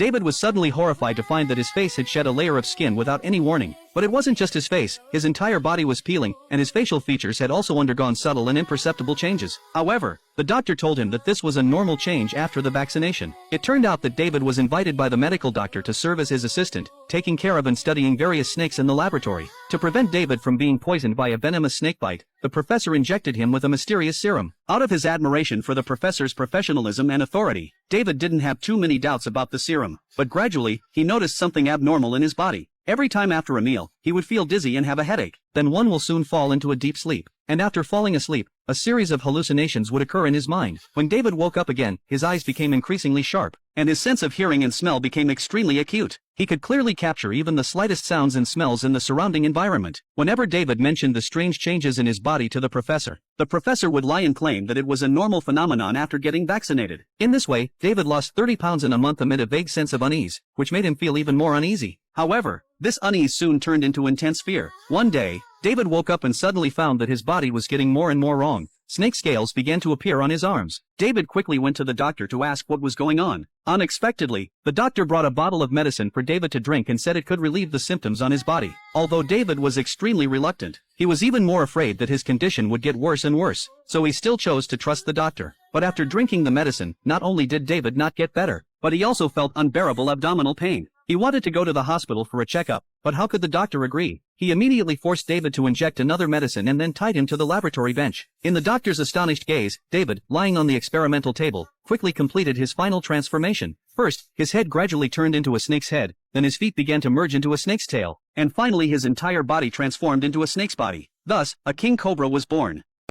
David was suddenly horrified to find that his face had shed a layer of skin without any warning. But it wasn't just his face, his entire body was peeling, and his facial features had also undergone subtle and imperceptible changes. However, the doctor told him that this was a normal change after the vaccination. It turned out that David was invited by the medical doctor to serve as his assistant, taking care of and studying various snakes in the laboratory. To prevent David from being poisoned by a venomous snakebite, the professor injected him with a mysterious serum. Out of his admiration for the professor's professionalism and authority, David didn't have too many doubts about the serum, but gradually, he noticed something abnormal in his body. Every time after a meal, he would feel dizzy and have a headache. Then one will soon fall into a deep sleep. And after falling asleep, a series of hallucinations would occur in his mind. When David woke up again, his eyes became increasingly sharp, and his sense of hearing and smell became extremely acute. He could clearly capture even the slightest sounds and smells in the surrounding environment. Whenever David mentioned the strange changes in his body to the professor would lie and claim that it was a normal phenomenon after getting vaccinated. In this way, David lost 30 pounds in a month amid a vague sense of unease, which made him feel even more uneasy. However, this unease soon turned into intense fear. One day, David woke up and suddenly found that his body was getting more and more wrong. Snake scales began to appear on his arms. David quickly went to the doctor to ask what was going on. Unexpectedly, the doctor brought a bottle of medicine for David to drink and said it could relieve the symptoms on his body. Although David was extremely reluctant, he was even more afraid that his condition would get worse and worse, so he still chose to trust the doctor. But after drinking the medicine, not only did David not get better, but he also felt unbearable abdominal pain. He wanted to go to the hospital for a checkup, but how could the doctor agree? He immediately forced David to inject another medicine and then tied him to the laboratory bench. In the doctor's astonished gaze, David, lying on the experimental table, quickly completed his final transformation. First, his head gradually turned into a snake's head, then his feet began to merge into a snake's tail, and finally his entire body transformed into a snake's body. Thus, a king cobra was born.